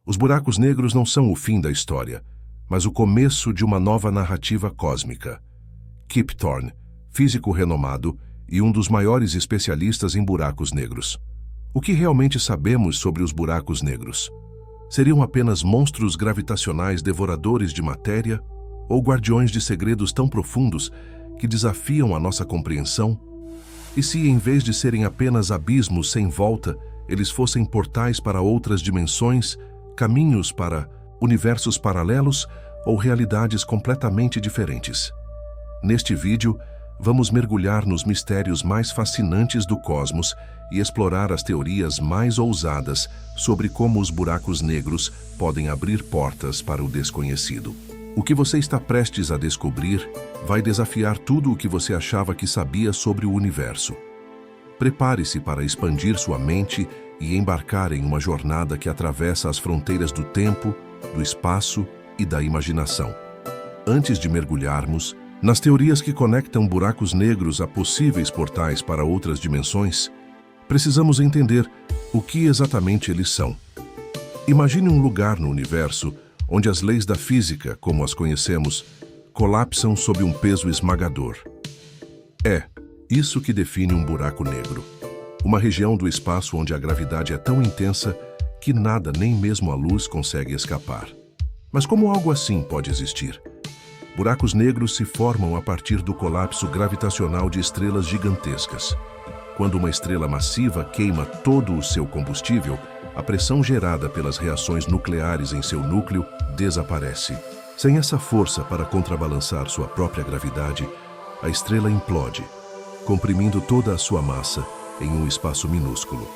Os buracos negros não são o fim da história, mas o começo de uma nova narrativa cósmica. Kip Thorne, físico renomado e um dos maiores especialistas em buracos negros. O que realmente sabemos sobre os buracos negros? Seriam apenas monstros gravitacionais devoradores de matéria ou guardiões de segredos tão profundos que desafiam a nossa compreensão? E se, em vez de serem apenas abismos sem volta, eles fossem portais para outras dimensões, caminhos para universos paralelos ou realidades completamente diferentes? Neste vídeo, vamos mergulhar nos mistérios mais fascinantes do cosmos e explorar as teorias mais ousadas sobre como os buracos negros podem abrir portas para o desconhecido. O que você está prestes a descobrir vai desafiar tudo o que você achava que sabia sobre o universo. Prepare-se para expandir sua mente e embarcar em uma jornada que atravessa as fronteiras do tempo, do espaço e da imaginação. Antes de mergulharmos nas teorias que conectam buracos negros a possíveis portais para outras dimensões, precisamos entender o que exatamente eles são. Imagine um lugar no universo onde as leis da física, como as conhecemos, colapsam sob um peso esmagador. É isso que define um buraco negro. Uma região do espaço onde a gravidade é tão intensa que nada, nem mesmo a luz, consegue escapar. Mas como algo assim pode existir? Buracos negros se formam a partir do colapso gravitacional de estrelas gigantescas. Quando uma estrela massiva queima todo o seu combustível, a pressão gerada pelas reações nucleares em seu núcleo desaparece. Sem essa força para contrabalançar sua própria gravidade, a estrela implode, comprimindo toda a sua massa em um espaço minúsculo.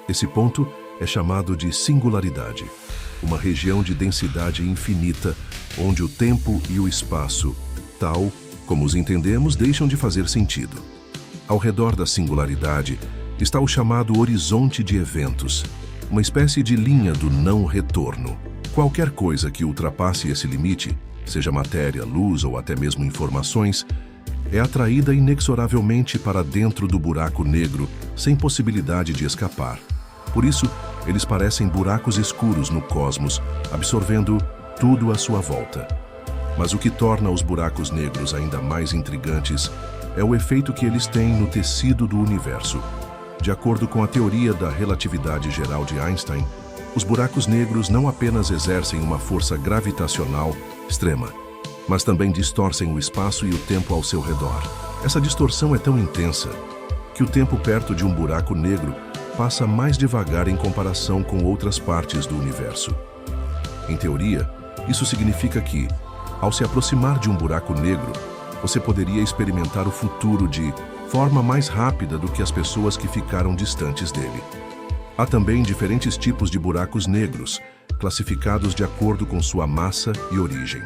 Esse ponto é chamado de singularidade, uma região de densidade infinita onde o tempo e o espaço, tal como os entendemos, deixam de fazer sentido. Ao redor da singularidade está o chamado horizonte de eventos, uma espécie de linha do não retorno. Qualquer coisa que ultrapasse esse limite, seja matéria, luz ou até mesmo informações, é atraída inexoravelmente para dentro do buraco negro, sem possibilidade de escapar. Por isso, eles parecem buracos escuros no cosmos, absorvendo tudo à sua volta. Mas o que torna os buracos negros ainda mais intrigantes é o efeito que eles têm no tecido do universo. De acordo com a teoria da relatividade geral de Einstein, os buracos negros não apenas exercem uma força gravitacional extrema, mas também distorcem o espaço e o tempo ao seu redor. Essa distorção é tão intensa que o tempo perto de um buraco negro passa mais devagar em comparação com outras partes do universo. Em teoria, isso significa que, ao se aproximar de um buraco negro, você poderia experimentar o futuro de forma mais rápida do que as pessoas que ficaram distantes dele. Há também diferentes tipos de buracos negros, classificados de acordo com sua massa e origem.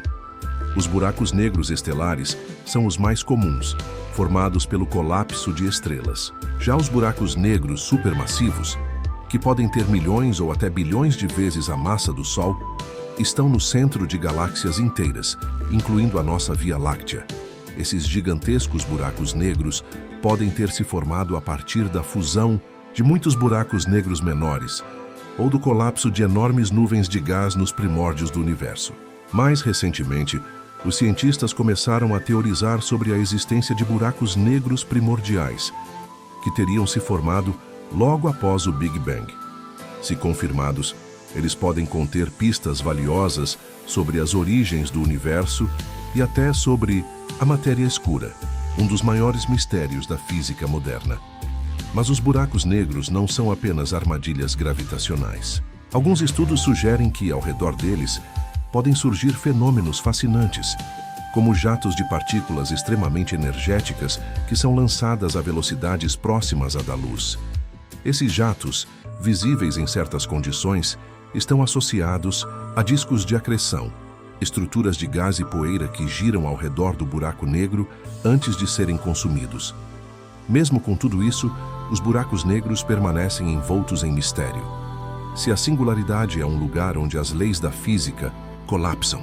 Os buracos negros estelares são os mais comuns, formados pelo colapso de estrelas. Já os buracos negros supermassivos, que podem ter milhões ou até bilhões de vezes a massa do Sol, estão no centro de galáxias inteiras, incluindo a nossa Via Láctea. Esses gigantescos buracos negros podem ter se formado a partir da fusão de muitos buracos negros menores ou do colapso de enormes nuvens de gás nos primórdios do universo. Mais recentemente, os cientistas começaram a teorizar sobre a existência de buracos negros primordiais, que teriam se formado logo após o Big Bang. Se confirmados, eles podem conter pistas valiosas sobre as origens do universo e até sobre a matéria escura, um dos maiores mistérios da física moderna. Mas os buracos negros não são apenas armadilhas gravitacionais. Alguns estudos sugerem que, ao redor deles, podem surgir fenômenos fascinantes, como jatos de partículas extremamente energéticas que são lançadas a velocidades próximas à da luz. Esses jatos, visíveis em certas condições, estão associados a discos de acreção, estruturas de gás e poeira que giram ao redor do buraco negro antes de serem consumidos. Mesmo com tudo isso, os buracos negros permanecem envoltos em mistério. Se a singularidade é um lugar onde as leis da física colapsam,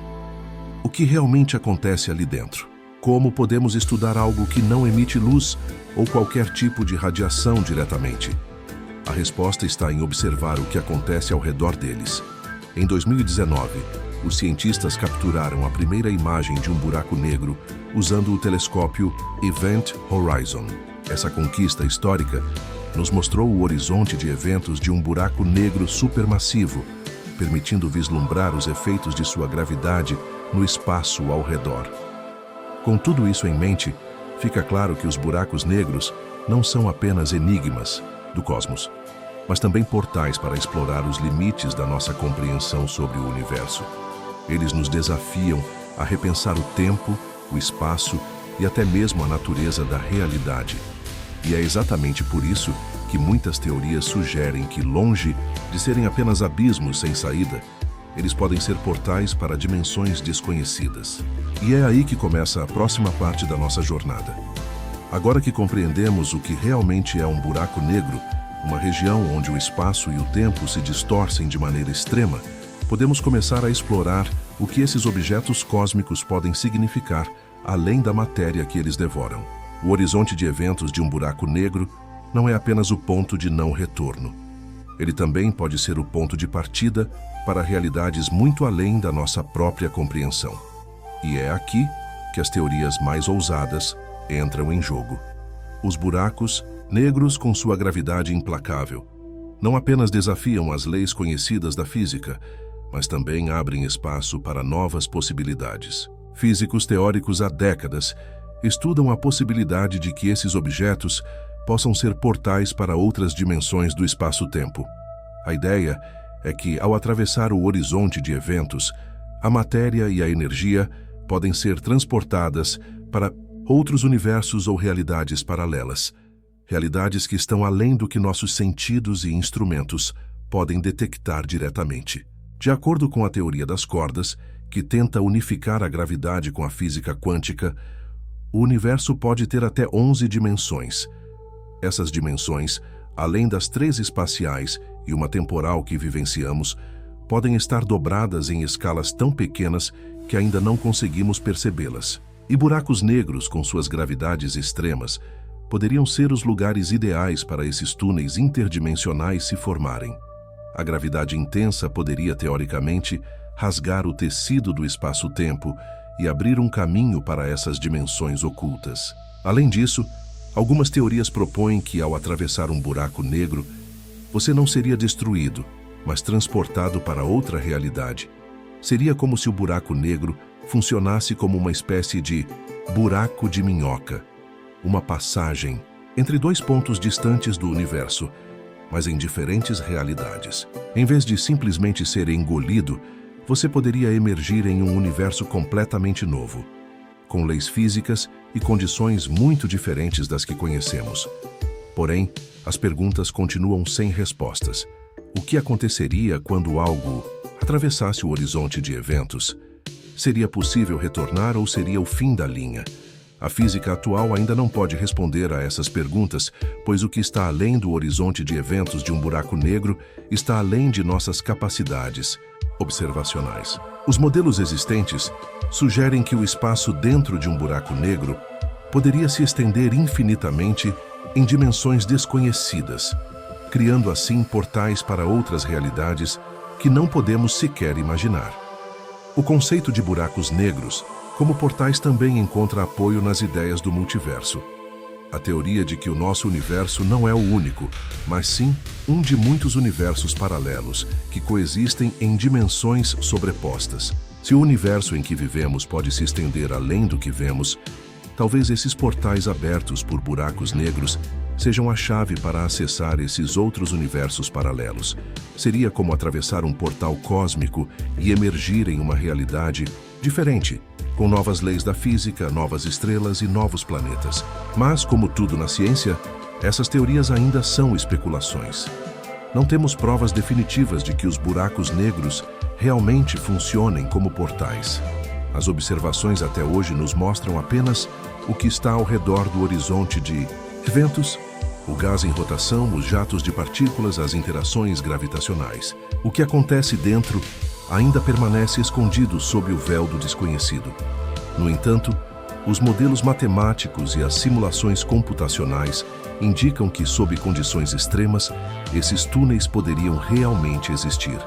o que realmente acontece ali dentro? Como podemos estudar algo que não emite luz ou qualquer tipo de radiação diretamente? A resposta está em observar o que acontece ao redor deles. Em 2019, os cientistas capturaram a primeira imagem de um buraco negro usando o telescópio Event Horizon. Essa conquista histórica nos mostrou o horizonte de eventos de um buraco negro supermassivo, permitindo vislumbrar os efeitos de sua gravidade no espaço ao redor. Com tudo isso em mente, fica claro que os buracos negros não são apenas enigmas do cosmos, mas também portais para explorar os limites da nossa compreensão sobre o universo. Eles nos desafiam a repensar o tempo, o espaço e até mesmo a natureza da realidade. E é exatamente por isso que muitas teorias sugerem que, longe de serem apenas abismos sem saída, eles podem ser portais para dimensões desconhecidas. E é aí que começa a próxima parte da nossa jornada. Agora que compreendemos o que realmente é um buraco negro, uma região onde o espaço e o tempo se distorcem de maneira extrema, podemos começar a explorar o que esses objetos cósmicos podem significar, além da matéria que eles devoram. O horizonte de eventos de um buraco negro não é apenas o ponto de não retorno. Ele também pode ser o ponto de partida para realidades muito além da nossa própria compreensão. E é aqui que as teorias mais ousadas entram em jogo. Os buracos negros, com sua gravidade implacável, não apenas desafiam as leis conhecidas da física, mas também abrem espaço para novas possibilidades. Físicos teóricos há décadas estudam a possibilidade de que esses objetos possam ser portais para outras dimensões do espaço-tempo. A ideia é que, ao atravessar o horizonte de eventos, a matéria e a energia podem ser transportadas para outros universos ou realidades paralelas, realidades que estão além do que nossos sentidos e instrumentos podem detectar diretamente. De acordo com a teoria das cordas, que tenta unificar a gravidade com a física quântica, o universo pode ter até 11 dimensões. Essas dimensões, além das 3 espaciais e uma temporal que vivenciamos, podem estar dobradas em escalas tão pequenas que ainda não conseguimos percebê-las. E buracos negros, com suas gravidades extremas, poderiam ser os lugares ideais para esses túneis interdimensionais se formarem. A gravidade intensa poderia, teoricamente, rasgar o tecido do espaço-tempo e abrir um caminho para essas dimensões ocultas. Além disso, algumas teorias propõem que, ao atravessar um buraco negro, você não seria destruído, mas transportado para outra realidade. Seria como se o buraco negro funcionasse como uma espécie de buraco de minhoca, uma passagem entre 2 pontos distantes do universo, mas em diferentes realidades. Em vez de simplesmente ser engolido, você poderia emergir em um universo completamente novo, com leis físicas e condições muito diferentes das que conhecemos. Porém, as perguntas continuam sem respostas. O que aconteceria quando algo atravessasse o horizonte de eventos? Seria possível retornar ou seria o fim da linha? A física atual ainda não pode responder a essas perguntas, pois o que está além do horizonte de eventos de um buraco negro está além de nossas capacidades observacionais. Os modelos existentes sugerem que o espaço dentro de um buraco negro poderia se estender infinitamente em dimensões desconhecidas, criando assim portais para outras realidades que não podemos sequer imaginar. O conceito de buracos negros como portais também encontra apoio nas ideias do multiverso. A teoria de que o nosso universo não é o único, mas sim um de muitos universos paralelos que coexistem em dimensões sobrepostas. Se o universo em que vivemos pode se estender além do que vemos, talvez esses portais abertos por buracos negros sejam a chave para acessar esses outros universos paralelos. Seria como atravessar um portal cósmico e emergir em uma realidade diferente, com novas leis da física, novas estrelas e novos planetas. Mas, como tudo na ciência, essas teorias ainda são especulações. Não temos provas definitivas de que os buracos negros realmente funcionem como portais. As observações até hoje nos mostram apenas o que está ao redor do horizonte de eventos, o gás em rotação, os jatos de partículas, as interações gravitacionais. O que acontece dentro ainda permanece escondido sob o véu do desconhecido. No entanto, os modelos matemáticos e as simulações computacionais indicam que, sob condições extremas, esses túneis poderiam realmente existir.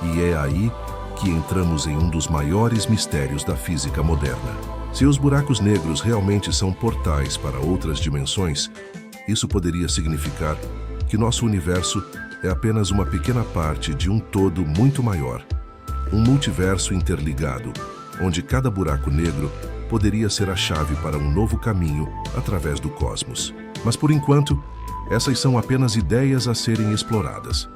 E é aí que entramos em um dos maiores mistérios da física moderna. Se os buracos negros realmente são portais para outras dimensões, isso poderia significar que nosso universo é apenas uma pequena parte de um todo muito maior, um multiverso interligado, onde cada buraco negro poderia ser a chave para um novo caminho através do cosmos. Mas por enquanto, essas são apenas ideias a serem exploradas.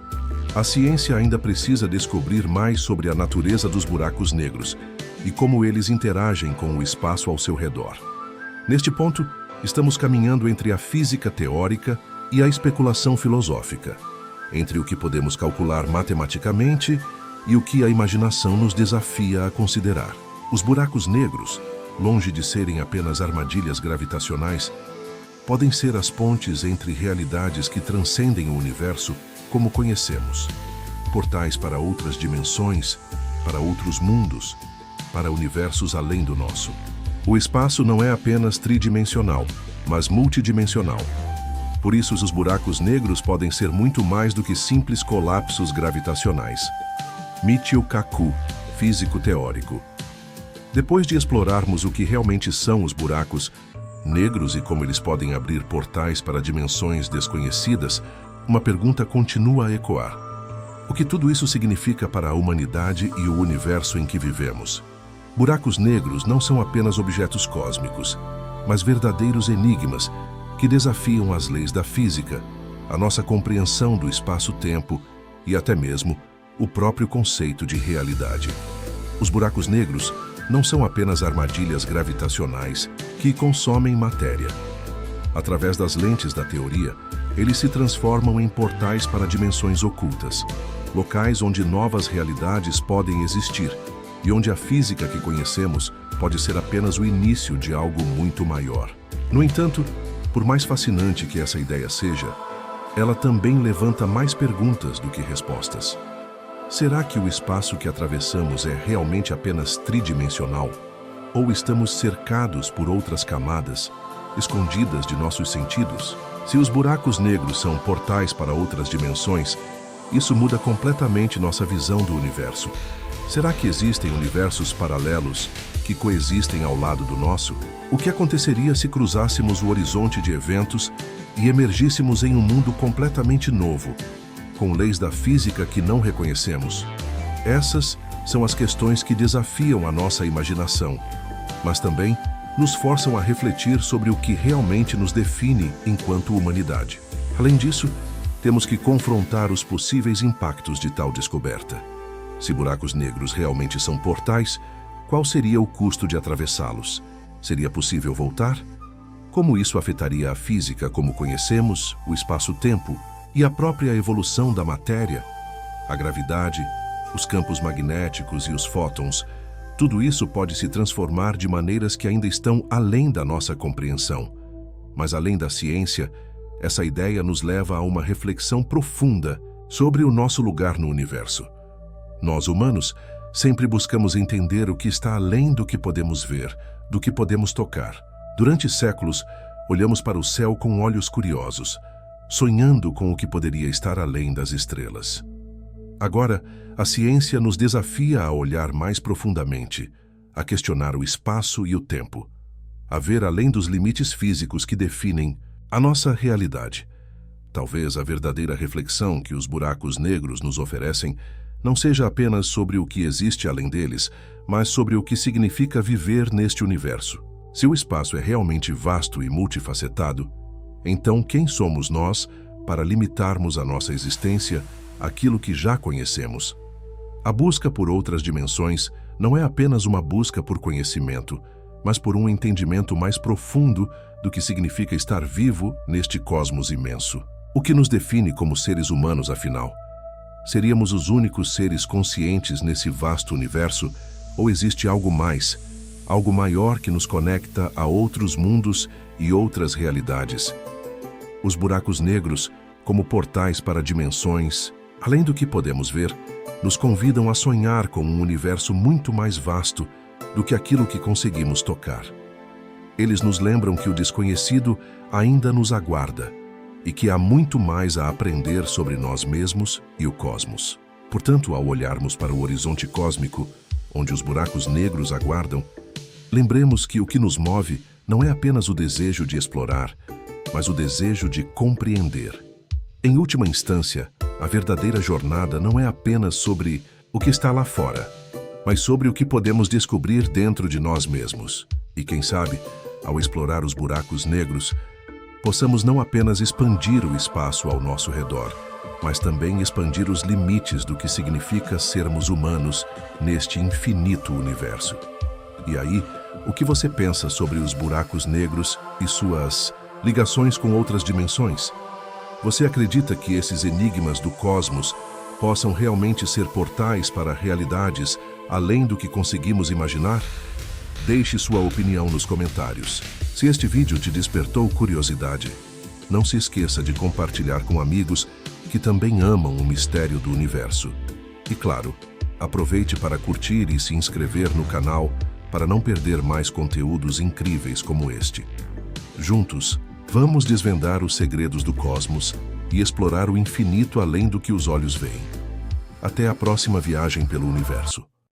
A ciência ainda precisa descobrir mais sobre a natureza dos buracos negros e como eles interagem com o espaço ao seu redor. Neste ponto, estamos caminhando entre a física teórica e a especulação filosófica, entre o que podemos calcular matematicamente e o que a imaginação nos desafia a considerar. Os buracos negros, longe de serem apenas armadilhas gravitacionais, podem ser as pontes entre realidades que transcendem o universo como conhecemos, portais para outras dimensões, para outros mundos, para universos além do nosso. O espaço não é apenas tridimensional, mas multidimensional. Por isso, os buracos negros podem ser muito mais do que simples colapsos gravitacionais. Michio Kaku, físico teórico. Depois de explorarmos o que realmente são os buracos negros e como eles podem abrir portais para dimensões desconhecidas, uma pergunta continua a ecoar. O que tudo isso significa para a humanidade e o universo em que vivemos? Buracos negros não são apenas objetos cósmicos, mas verdadeiros enigmas que desafiam as leis da física, a nossa compreensão do espaço-tempo e até mesmo o próprio conceito de realidade. Os buracos negros não são apenas armadilhas gravitacionais que consomem matéria. Através das lentes da teoria, eles se transformam em portais para dimensões ocultas, locais onde novas realidades podem existir e onde a física que conhecemos pode ser apenas o início de algo muito maior. No entanto, por mais fascinante que essa ideia seja, ela também levanta mais perguntas do que respostas. Será que o espaço que atravessamos é realmente apenas tridimensional? Ou estamos cercados por outras camadas, escondidas de nossos sentidos? Se os buracos negros são portais para outras dimensões, isso muda completamente nossa visão do universo. Será que existem universos paralelos que coexistem ao lado do nosso? O que aconteceria se cruzássemos o horizonte de eventos e emergíssemos em um mundo completamente novo, com leis da física que não reconhecemos? Essas são as questões que desafiam a nossa imaginação, mas também nos forçam a refletir sobre o que realmente nos define enquanto humanidade. Além disso, temos que confrontar os possíveis impactos de tal descoberta. Se buracos negros realmente são portais, qual seria o custo de atravessá-los? Seria possível voltar? Como isso afetaria a física como conhecemos, o espaço-tempo e a própria evolução da matéria? A gravidade, os campos magnéticos e os fótons, tudo isso pode se transformar de maneiras que ainda estão além da nossa compreensão. Mas além da ciência, essa ideia nos leva a uma reflexão profunda sobre o nosso lugar no universo. Nós, humanos, sempre buscamos entender o que está além do que podemos ver, do que podemos tocar. Durante séculos, olhamos para o céu com olhos curiosos, sonhando com o que poderia estar além das estrelas. Agora, a ciência nos desafia a olhar mais profundamente, a questionar o espaço e o tempo, a ver além dos limites físicos que definem a nossa realidade. Talvez a verdadeira reflexão que os buracos negros nos oferecem não seja apenas sobre o que existe além deles, mas sobre o que significa viver neste universo. Se o espaço é realmente vasto e multifacetado, então quem somos nós para limitarmos a nossa existência àquilo que já conhecemos? A busca por outras dimensões não é apenas uma busca por conhecimento, mas por um entendimento mais profundo do que significa estar vivo neste cosmos imenso. O que nos define como seres humanos, afinal? Seríamos os únicos seres conscientes nesse vasto universo, ou existe algo mais, algo maior que nos conecta a outros mundos e outras realidades? Os buracos negros, como portais para dimensões, além do que podemos ver, nos convidam a sonhar com um universo muito mais vasto do que aquilo que conseguimos tocar. Eles nos lembram que o desconhecido ainda nos aguarda e que há muito mais a aprender sobre nós mesmos e o cosmos. Portanto, ao olharmos para o horizonte cósmico, onde os buracos negros aguardam, lembremos que o que nos move não é apenas o desejo de explorar, mas o desejo de compreender. Em última instância, a verdadeira jornada não é apenas sobre o que está lá fora, mas sobre o que podemos descobrir dentro de nós mesmos. E quem sabe, ao explorar os buracos negros, possamos não apenas expandir o espaço ao nosso redor, mas também expandir os limites do que significa sermos humanos neste infinito universo. E aí, o que você pensa sobre os buracos negros e suas ligações com outras dimensões? Você acredita que esses enigmas do cosmos possam realmente ser portais para realidades além do que conseguimos imaginar? Deixe sua opinião nos comentários. Se este vídeo te despertou curiosidade, não se esqueça de compartilhar com amigos que também amam o mistério do universo. E claro, aproveite para curtir e se inscrever no canal para não perder mais conteúdos incríveis como este. Juntos, vamos desvendar os segredos do cosmos e explorar o infinito além do que os olhos veem. Até a próxima viagem pelo universo.